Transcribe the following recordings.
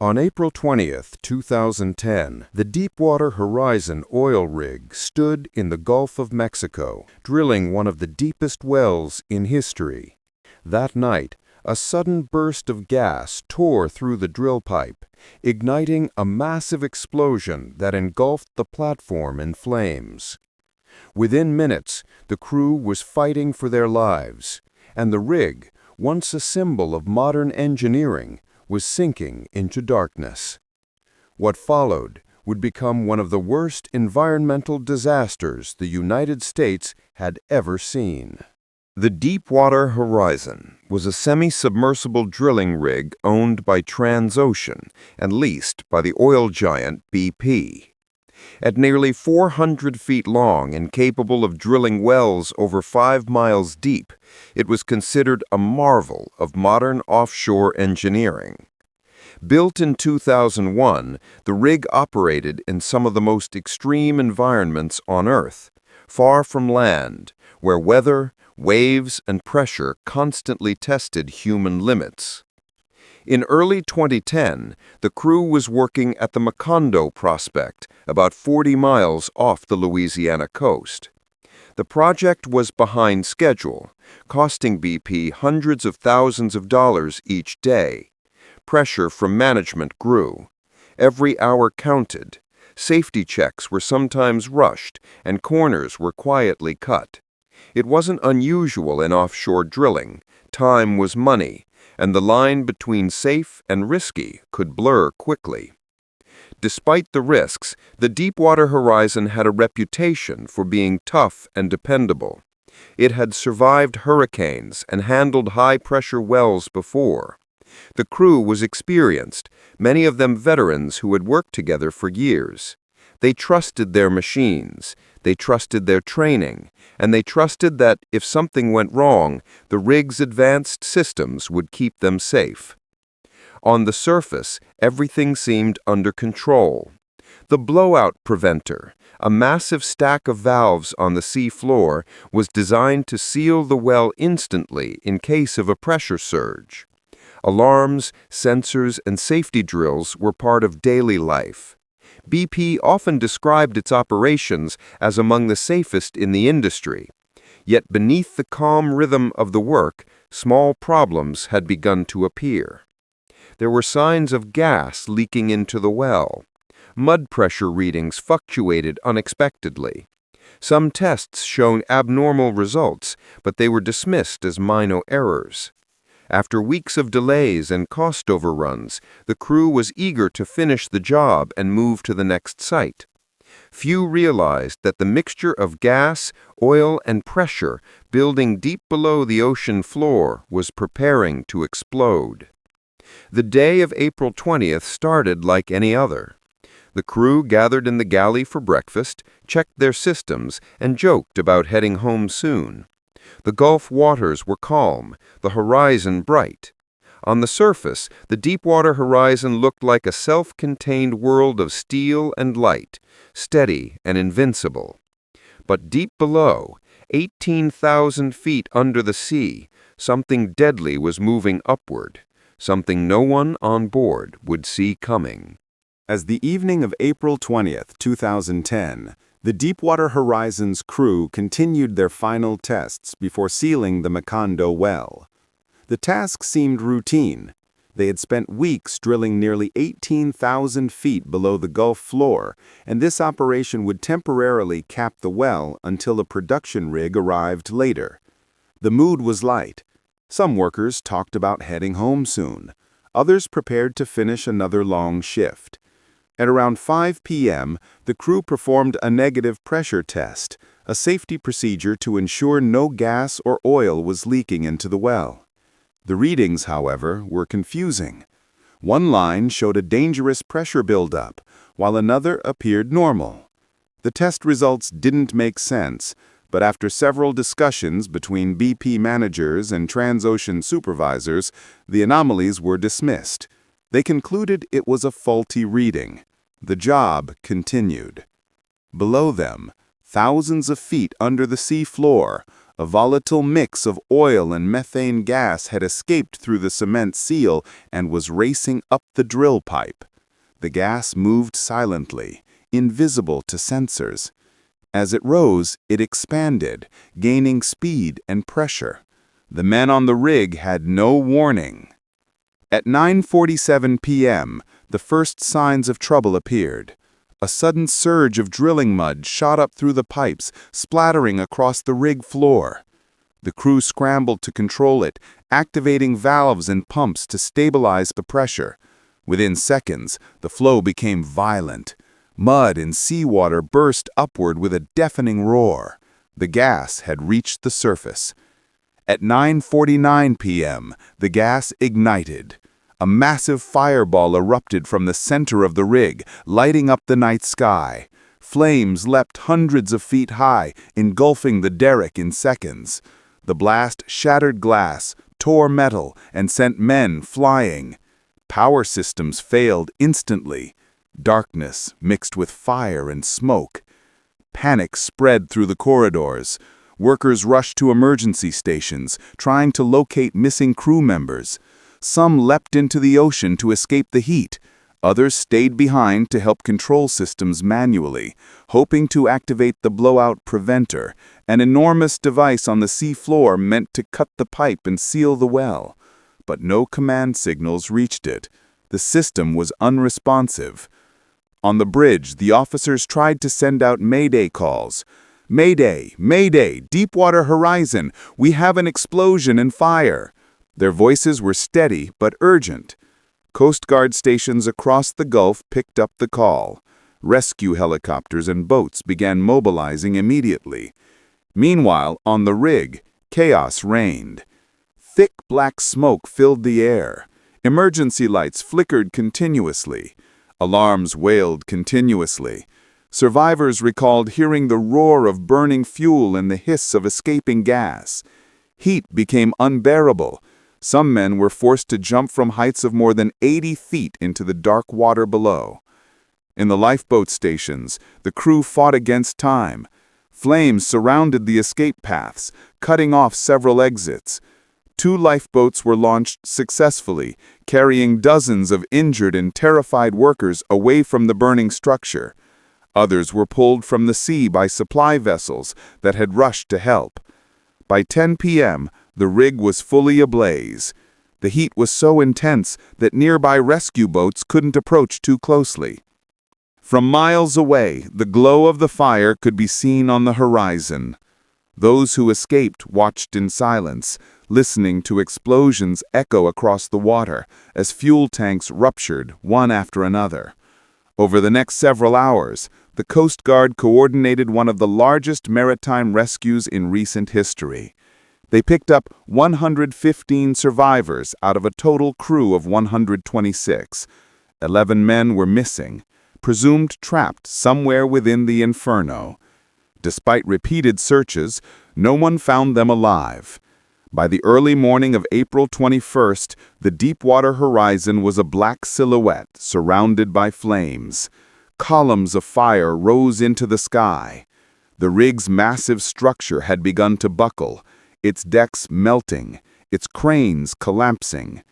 On April 20, 2010, the Deepwater Horizon oil rig stood in the Gulf of Mexico, drilling one of the deepest wells in history. That night, a sudden burst of gas tore through the drill pipe, igniting a massive explosion that engulfed the platform in flames. Within minutes, the crew was fighting for their lives, and the rig, once a symbol of modern engineering, was sinking into darkness. What followed would become one of the worst environmental disasters the United States had ever seen. The Deepwater Horizon was a semi-submersible drilling rig owned by Transocean and leased by the oil giant BP. At nearly 400 feet long and capable of drilling wells over 5 miles deep, it was considered a marvel of modern offshore engineering. Built in 2001, the rig operated in some of the most extreme environments on Earth, far from land, where weather, waves, and pressure constantly tested human limits. In early 2010, the crew was working at the Macondo prospect, about 40 miles off the Louisiana coast. The project was behind schedule, costing BP hundreds of thousands of dollars each day. Pressure from management grew. Every hour counted. Safety checks were sometimes rushed, and corners were quietly cut. It wasn't unusual in offshore drilling. Time was money, and the line between safe and risky could blur quickly. Despite the risks, the Deepwater Horizon had a reputation for being tough and dependable. It had survived hurricanes and handled high-pressure wells before. The crew was experienced, many of them veterans who had worked together for years. They trusted their machines, they trusted their training, and they trusted that if something went wrong, the rig's advanced systems would keep them safe. On the surface, everything seemed under control. The blowout preventer, a massive stack of valves on the sea floor, was designed to seal the well instantly in case of a pressure surge. Alarms, sensors, and safety drills were part of daily life. BP often described its operations as among the safest in the industry. Yet beneath the calm rhythm of the work, small problems had begun to appear. There were signs of gas leaking into the well. Mud pressure readings fluctuated unexpectedly. Some tests showed abnormal results, but they were dismissed as minor errors. After weeks of delays and cost overruns, the crew was eager to finish the job and move to the next site. Few realized that the mixture of gas, oil, and pressure building deep below the ocean floor was preparing to explode. The day of April 20th started like any other. The crew gathered in the galley for breakfast, checked their systems, and joked about heading home soon. The Gulf waters were calm, the horizon bright. On the surface, the Deepwater Horizon looked like a self-contained world of steel and light, steady and invincible. But deep below, 18,000 feet under the sea, something deadly was moving upward, something no one on board would see coming. As the evening of April 20th, 2010, the Deepwater Horizon's crew continued their final tests before sealing the Macondo well. The task seemed routine. They had spent weeks drilling nearly 18,000 feet below the Gulf floor, and this operation would temporarily cap the well until a production rig arrived later. The mood was light. Some workers talked about heading home soon. Others prepared to finish another long shift. At around 5 p.m., the crew performed a negative pressure test, a safety procedure to ensure no gas or oil was leaking into the well. The readings, however, were confusing. One line showed a dangerous pressure buildup, while another appeared normal. The test results didn't make sense, but after several discussions between BP managers and Transocean supervisors, the anomalies were dismissed. They concluded it was a faulty reading. The job continued. Below them, thousands of feet under the sea floor, A volatile mix of oil and methane gas had escaped through the cement seal and was racing up the drill pipe. The gas moved silently, invisible to sensors. As it rose, it expanded, gaining speed and pressure. The men on the rig had no warning. At 9:47 p.m., the first signs of trouble appeared. A sudden surge of drilling mud shot up through the pipes, splattering across the rig floor. The crew scrambled to control it, activating valves and pumps to stabilize the pressure. Within seconds, the flow became violent. Mud and seawater burst upward with a deafening roar. The gas had reached the surface. At 9:49 p.m., the gas ignited. A massive fireball erupted from the center of the rig, lighting up the night sky. Flames leapt hundreds of feet high, engulfing the derrick in seconds. The blast shattered glass, tore metal, and sent men flying. Power systems failed instantly. Darkness mixed with fire and smoke. Panic spread through the corridors. Workers rushed to emergency stations, trying to locate missing crew members. Some leapt into the ocean to escape the heat. Others stayed behind to help control systems manually, hoping to activate the blowout preventer, an enormous device on the sea floor meant to cut the pipe and seal the well. But no command signals reached it. The system was unresponsive. On the bridge, the officers tried to send out Mayday calls. "Mayday! Mayday! Deepwater Horizon! We have an explosion and fire!" Their voices were steady but urgent. Coast Guard stations across the Gulf picked up the call. Rescue helicopters and boats began mobilizing immediately. Meanwhile, on the rig, chaos reigned. Thick black smoke filled the air. Emergency lights flickered continuously. Alarms wailed continuously. Survivors recalled hearing the roar of burning fuel and the hiss of escaping gas. Heat became unbearable. Some men were forced to jump from heights of more than 80 feet into the dark water below. In the lifeboat stations, the crew fought against time. Flames surrounded the escape paths, cutting off several exits. 2 lifeboats were launched successfully, carrying dozens of injured and terrified workers away from the burning structure. Others were pulled from the sea by supply vessels that had rushed to help. By 10 p.m., the rig was fully ablaze. The heat was so intense that nearby rescue boats couldn't approach too closely. From miles away, the glow of the fire could be seen on the horizon. Those who escaped watched in silence, listening to explosions echo across the water as fuel tanks ruptured one after another. Over the next several hours, the Coast Guard coordinated one of the largest maritime rescues in recent history. They picked up 115 survivors out of a total crew of 126. 11 men were missing, presumed trapped somewhere within the inferno. Despite repeated searches, no one found them alive. By the early morning of April 21st, the Deepwater Horizon was a black silhouette surrounded by flames. Columns of fire rose into the sky. The rig's massive structure had begun to buckle, its decks melting, its cranes collapsing.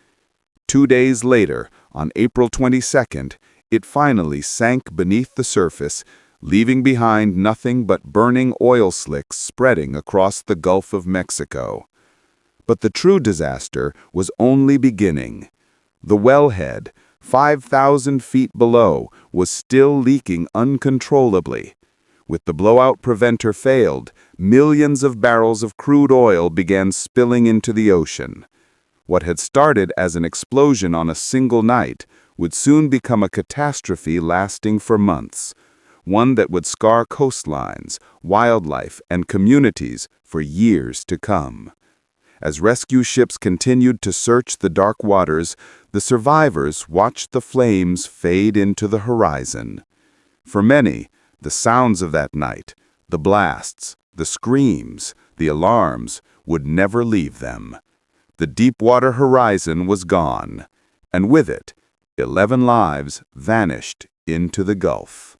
2 days later, on April 22nd, it finally sank beneath the surface, leaving behind nothing but burning oil slicks spreading across the Gulf of Mexico. But the true disaster was only beginning. The wellhead, 5,000 feet below, was still leaking uncontrollably. With the blowout preventer failed, millions of barrels of crude oil began spilling into the ocean. What had started as an explosion on a single night would soon become a catastrophe lasting for months, one that would scar coastlines, wildlife, and communities for years to come. As rescue ships continued to search the dark waters, the survivors watched the flames fade into the horizon. For many, the sounds of that night, the blasts, the screams, the alarms, would never leave them. The Deepwater Horizon was gone, and with it, 11 lives vanished into the Gulf.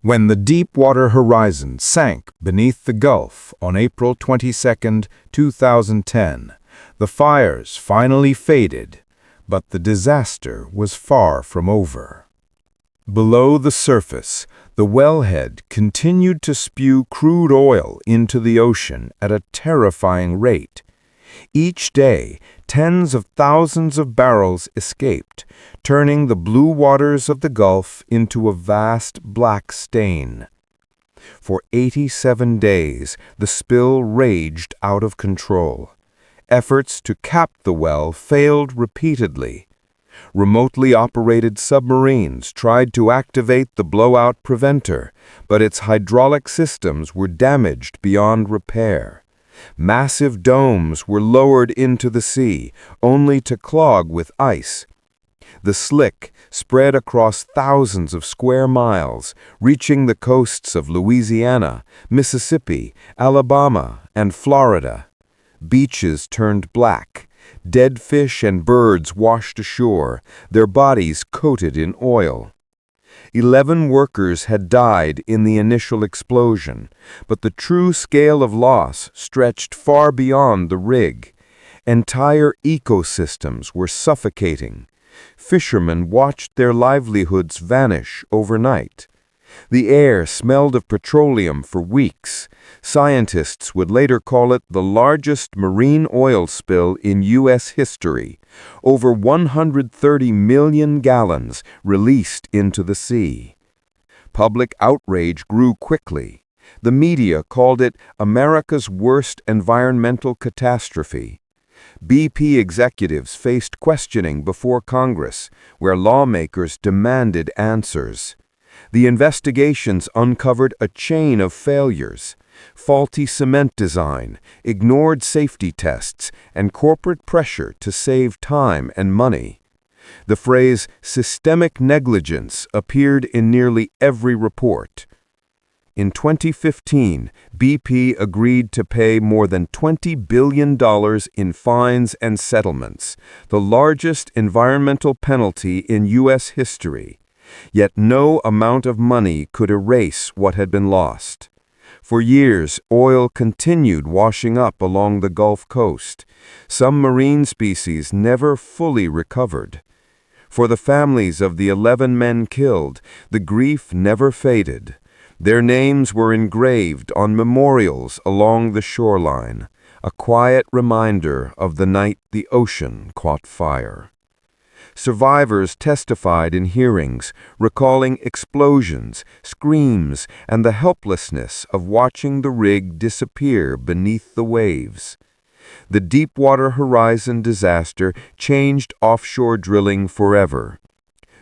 When the Deepwater Horizon sank beneath the Gulf on April 22, 2010, the fires finally faded, but the disaster was far from over. Below the surface, the wellhead continued to spew crude oil into the ocean at a terrifying rate. Each day, tens of thousands of barrels escaped, turning the blue waters of the Gulf into a vast black stain. For 87 days, the spill raged out of control. Efforts to cap the well failed repeatedly. Remotely operated submarines tried to activate the blowout preventer, but its hydraulic systems were damaged beyond repair. Massive domes were lowered into the sea, only to clog with ice. The slick spread across thousands of square miles, reaching the coasts of Louisiana, Mississippi, Alabama, and Florida. Beaches turned black. Dead fish and birds washed ashore, their bodies coated in oil. 11 workers had died in the initial explosion, but the true scale of loss stretched far beyond the rig. Entire ecosystems were suffocating. Fishermen watched their livelihoods vanish overnight. The air smelled of petroleum for weeks. Scientists would later call it the largest marine oil spill in U.S. history. Over 130 million gallons released into the sea. Public outrage grew quickly. The media called it America's worst environmental catastrophe. BP executives faced questioning before Congress, where lawmakers demanded answers. The investigations uncovered a chain of failures: faulty cement design, ignored safety tests, and corporate pressure to save time and money. The phrase systemic negligence appeared in nearly every report. In 2015, BP agreed to pay more than $20 billion in fines and settlements, the largest environmental penalty in U.S. history. Yet no amount of money could erase what had been lost. For years, oil continued washing up along the Gulf Coast. Some marine species never fully recovered. For the families of the 11 men killed, the grief never faded. Their names were engraved on memorials along the shoreline, a quiet reminder of the night the ocean caught fire. Survivors testified in hearings, recalling explosions, screams, and the helplessness of watching the rig disappear beneath the waves. The Deepwater Horizon disaster changed offshore drilling forever.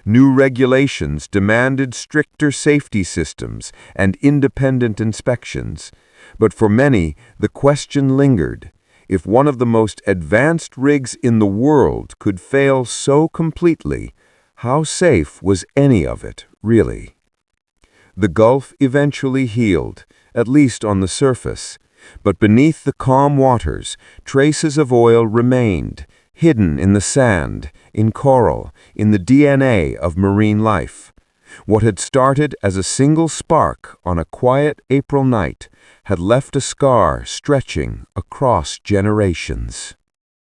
New regulations demanded stricter safety systems and independent inspections, but for many, the question lingered. If one of the most advanced rigs in the world could fail so completely, how safe was any of it, really? The Gulf eventually healed, at least on the surface, but beneath the calm waters, traces of oil remained, hidden in the sand, in coral, in the DNA of marine life. What had started as a single spark on a quiet April night had left a scar stretching across generations.